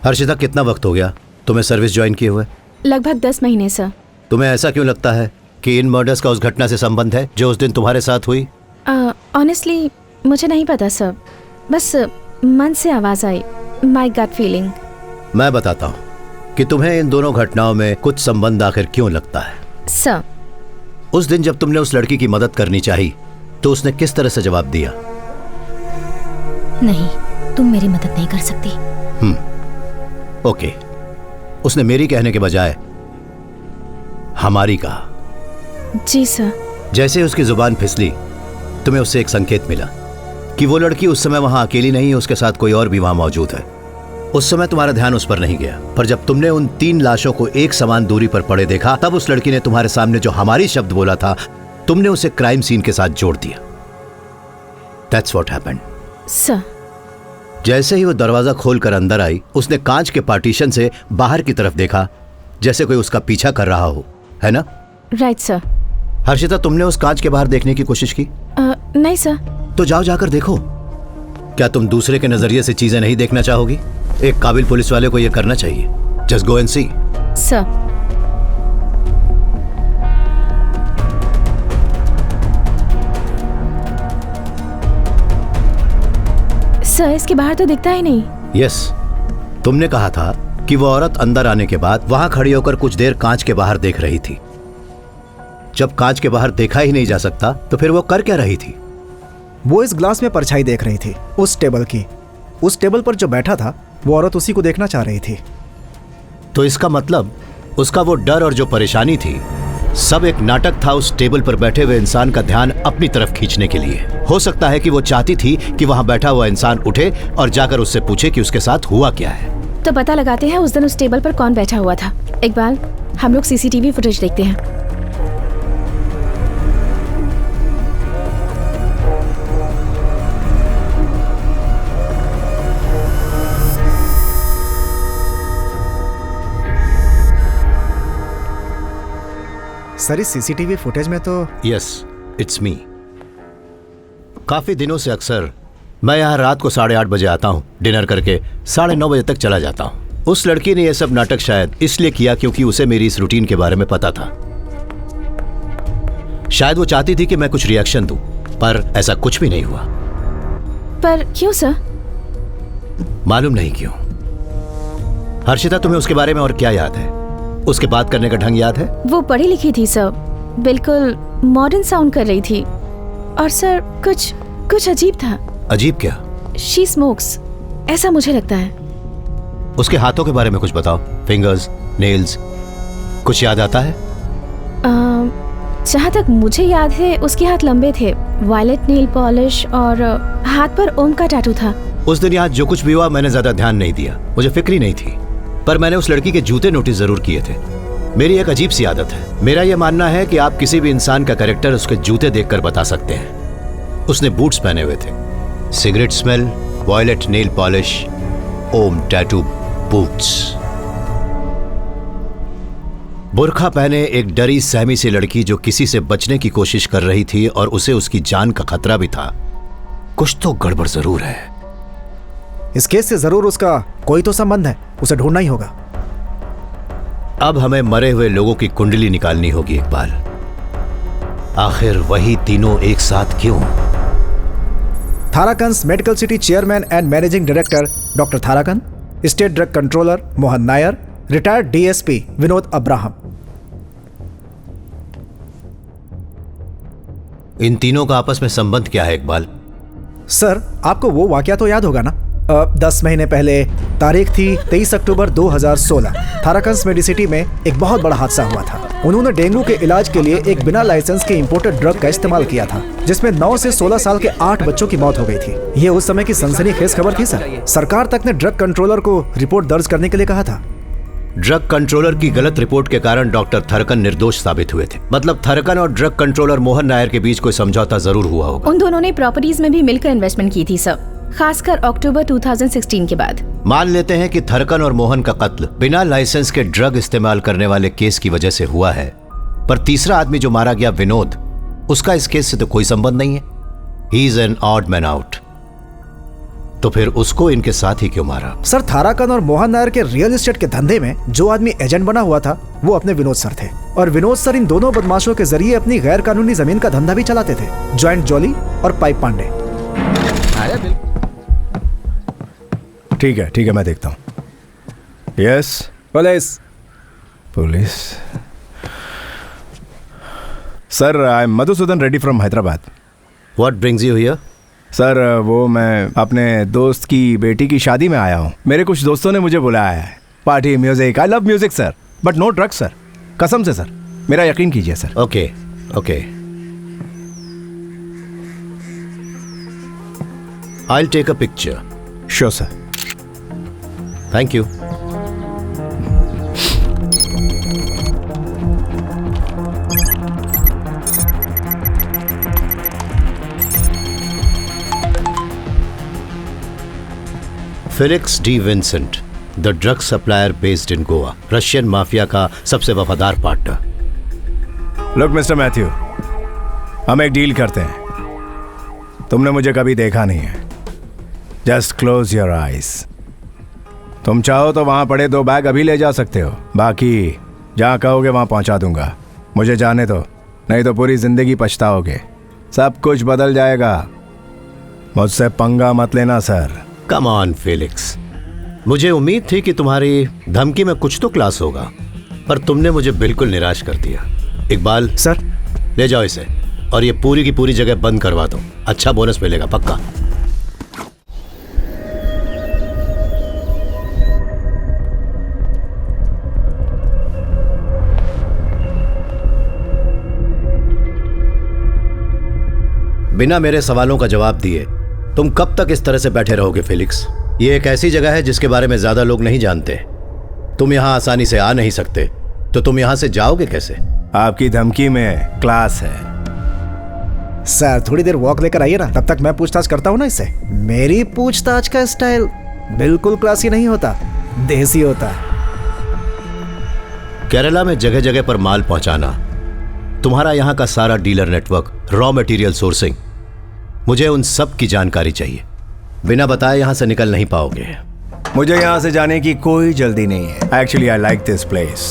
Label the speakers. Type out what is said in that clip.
Speaker 1: हर्षिता, कितना वक्त हो गया तुम्हें सर्विस ज्वाइन किए हुए?
Speaker 2: लगभग 10 महीने सर।
Speaker 1: तुम्हें ऐसा क्यों लगता है कि इन मर्डर्स का उस घटना से संबंध है जो उस दिन तुम्हारे साथ हुई?
Speaker 2: ऑनेस्टली मुझे नहीं पता सर, बस मन से आवाज आई, माय गट फीलिंग।
Speaker 1: मैं बताता हूँ कि तुम्हें इन दोनों घटनाओं में कुछ संबंध आखिर क्यों लगता है।
Speaker 2: सर,
Speaker 1: उस दिन जब तुमने उस लड़की की मदद करनी चाहिए तो उसने किस तरह से जवाब दिया?
Speaker 3: नहीं, तुम मेरी मदद नहीं कर सकती।
Speaker 1: ओके, उसने मेरी कहने के बजाय हमारी कहा।
Speaker 2: जी सर।
Speaker 1: जैसे उसकी जुबान फिसली, तुम्हें उससे एक संकेत मिला कि वो लड़की उस समय वहां अकेली नहीं है, उसके साथ कोई और भी वहां मौजूद है। उस समय तुम्हारा ध्यान उस पर नहीं गया, पर जब तुमने उन 3 लाशों को एक समान दूरी पर पड़े देखा, तब उस लड़की ने तुम्हारे सामने जो हमारी शब्द बोला था, तुमने उसे क्राइम सीन के साथ जोड़ दिया। That's what happened.
Speaker 2: सर,
Speaker 1: जैसे ही वो दरवाजा खोलकर अंदर आई, उसने कांच के पार्टीशन से बाहर की तरफ देखा, जैसे कोई उसका पीछा कर रहा हो, है ना?
Speaker 2: Right sir.
Speaker 1: हर्षिता, तुमने उस कांच के बाहर देखने की कोशिश की?
Speaker 2: नहीं सर।
Speaker 1: तो जाओ, जाकर देखो। क्या तुम दूसरे के नजरिए से चीजें नहीं देखना चाहोगी? एक काबिल पुलिस वाले को यह करना चाहिए। Just go and see.
Speaker 2: Sir, sir इसके बाहर तो दिखता ही नहीं।
Speaker 1: यस, तुमने कहा था कि वो औरत अंदर आने के बाद वहां खड़ी होकर कुछ देर कांच के बाहर देख रही थी। जब कांच के बाहर देखा ही नहीं जा सकता तो फिर वो कर क्या रही थी?
Speaker 4: वो इस ग्लास में परछाई देख रही थी, उस टेबल की। उस टेबल पर जो बैठा था वो औरत उसी को देखना चाह रही थी।
Speaker 1: तो इसका मतलब उसका वो डर और जो परेशानी थी, सब एक नाटक था उस टेबल पर बैठे हुए इंसान का ध्यान अपनी तरफ खींचने के लिए। हो सकता है कि वो चाहती थी कि वहां बैठा हुआ इंसान उठे और जाकर उससे पूछे कि उसके साथ हुआ क्या है।
Speaker 2: तो पता लगाते हैं उस दिन उस टेबल पर कौन बैठा हुआ था। इकबाल, हम लोग सीसीटीवी फुटेज देखते हैं।
Speaker 4: सर, इस सीसीटीवी फुटेज में तो
Speaker 1: यस, इट्स मी। काफी दिनों से अक्सर मैं यहाँ रात को 8:30 बजे आता हूँ, डिनर करके 9:30 बजे तक चला जाता हूँ। उस लड़की ने यह सब नाटक शायद इसलिए किया क्योंकि उसे मेरी इस रूटीन के बारे में पता था। शायद वो चाहती थी कि मैं कुछ रिएक्शन दूं, पर ऐसा कुछ भी नहीं हुआ।
Speaker 2: पर क्यों सर?
Speaker 1: मालूम नहीं क्यों। हर्षिता, तुम्हें उसके बारे में और क्या याद है? उसके बात करने का ढंग याद है?
Speaker 2: वो पढ़ी लिखी थी सर, बिल्कुल मॉडर्न साउंड कर रही थी। और सर कुछ अजीब था।
Speaker 1: अजीब क्या?
Speaker 2: शी स्मोक्स, ऐसा मुझे लगता है।
Speaker 1: उसके हाथों के बारे में कुछ बताओ। फिंगर्स, नेल्स, कुछ याद आता है?
Speaker 2: जहाँ तक मुझे याद है उसके हाथ लंबे थे, वायलेट नेल पॉलिश और हाथ पर ओम का टैटू था।
Speaker 1: उस दिन यहाँ जो कुछ भी हुआ मैंने ज्यादा ध्यान नहीं दिया, मुझे फिक्र ही नहीं थी। पर मैंने उस लड़की के जूते नोटिस जरूर किए थे। मेरी एक अजीब सी आदत है, मेरा यह मानना है कि आप किसी भी इंसान का कैरेक्टर उसके जूते देखकर बता सकते हैं। उसने बूट्स पहने हुए थे, cigarette smell, violet nail polish, Om tattoo, boots. बुर्खा पहने एक डरी सहमी सी लड़की जो किसी से बचने की कोशिश कर रही थी और उसे उसकी जान का खतरा भी था। कुछ तो गड़बड़ जरूर है।
Speaker 4: इस केस से जरूर उसका कोई तो संबंध है, उसे ढूंढना ही होगा।
Speaker 1: अब हमें मरे हुए लोगों की कुंडली निकालनी होगी इकबाल। आखिर वही तीनों एक साथ क्यों?
Speaker 4: Tharakans medical city chairman and managing director doctor Tharakan, state drug controller Mohan Nair, retired DSP Vinod Abraham.
Speaker 1: इन तीनों का आपस में संबंध क्या है इकबाल?
Speaker 4: सर, आपको वो वाकया तो याद होगा ना? 10 महीने पहले, तारीख थी 23 अक्टूबर 2016, थाराकंस मेडिसिटी में एक बहुत बड़ा हादसा हुआ था। उन्होंने डेंगू के इलाज के लिए एक बिना लाइसेंस के इंपोर्टेड ड्रग का इस्तेमाल किया था, जिसमें 9 से 16 साल के 8 बच्चों की मौत हो गई थी। ये उस समय की सनसनीखेज खबर थी सर। सरकार तक ने ड्रग कंट्रोलर को रिपोर्ट दर्ज करने के लिए कहा था।
Speaker 1: ड्रग कंट्रोलर की गलत रिपोर्ट के कारण डॉक्टर थरकन निर्दोष साबित हुए थे। मतलब थरकन और ड्रग कंट्रोलर मोहन नायर के बीच कोई समझौता जरूर हुआ होगा।
Speaker 2: उन दोनों ने प्रॉपर्टीज में भी मिलकर इन्वेस्टमेंट की थी सर। खासकर अक्टूबर 2016 के बाद।
Speaker 1: मान लेते हैं कि थरकन और मोहन का कत्ल बिना लाइसेंस के ड्रग इस्तेमाल करने वाले केस की वजह से हुआ है, पर तीसरा आदमी जो मारा गया विनोद, उसका इस केस से तो कोई संबंध नहीं है। He is an odd man out. तो फिर उसको इनके साथ ही क्यों मारा?
Speaker 4: सर, थाराकन और मोहन नायर के रियल एस्टेट के धंधे में जो आदमी एजेंट बना हुआ था वो अपने विनोद सर थे, और विनोद सर इन दोनों बदमाशों के जरिए अपनी गैर कानूनी जमीन का धंधा भी चलाते थे। जॉइंट जॉली और पाइप पांडे।
Speaker 5: ठीक है, मैं देखता हूँ। Yes police. Sir, I am Madhusudan Reddy from Hyderabad.
Speaker 1: What brings you here?
Speaker 5: Sir, वो मैं अपने दोस्त की बेटी की शादी में आया हूँ। मेरे कुछ दोस्तों ने मुझे बुलाया है। Party, music, I love music sir, but no drugs sir. कसम से सर, मेरा यकीन कीजिए sir.
Speaker 1: Okay. I will take a picture.
Speaker 5: Sure sir.
Speaker 1: Thank you. Felix D Vincent, the drug supplier based in Goa, Russian mafia का सबसे वफादार partner.
Speaker 5: Look mister Matthew, हम एक डील करते हैं। तुमने मुझे कभी देखा नहीं है। Just close your eyes. तुम चाहो तो वहां पड़े 2 बैग अभी ले जा सकते हो, बाकी जहां कहोगे वहां पहुंचा दूंगा। मुझे जाने दो, नहीं तो पूरी जिंदगी पछताओगे। सब कुछ बदल जाएगा। मुझसे पंगा मत लेना सर।
Speaker 1: कम ऑन फेलिक्स, मुझे उम्मीद थी कि तुम्हारी धमकी में कुछ तो क्लास होगा, पर तुमने मुझे बिल्कुल निराश कर दिया। इकबाल
Speaker 4: सर,
Speaker 1: ले जाओ इसे और ये पूरी की पूरी जगह बंद करवा दो। अच्छा बोनस मिलेगा पक्का। बिना मेरे सवालों का जवाब दिए तुम कब तक इस तरह से बैठे रहोगे फेलिक्स? ये एक ऐसी जगह है जिसके बारे में ज्यादा लोग नहीं जानते। तुम यहां आसानी से आ नहीं सकते, तो तुम यहां से जाओगे कैसे?
Speaker 5: आपकी धमकी में क्लास है।
Speaker 4: सर थोड़ी देर वॉक लेकर आइए ना, तब तक मैं पूछताछ करता हूँ ना इससे। मेरी पूछताछ का स्टाइल बिल्कुल क्लासी नहीं होता, देसी होता है।
Speaker 1: केरला में जगह जगह पर माल पहुंचाना, तुम्हारा यहां का सारा dealer network, raw material sourcing, मुझे उन सब की जानकारी चाहिए। बिना बताए यहां से निकल नहीं पाओगे।
Speaker 5: मुझे यहां से जाने की कोई जल्दी नहीं है। Actually I like this place.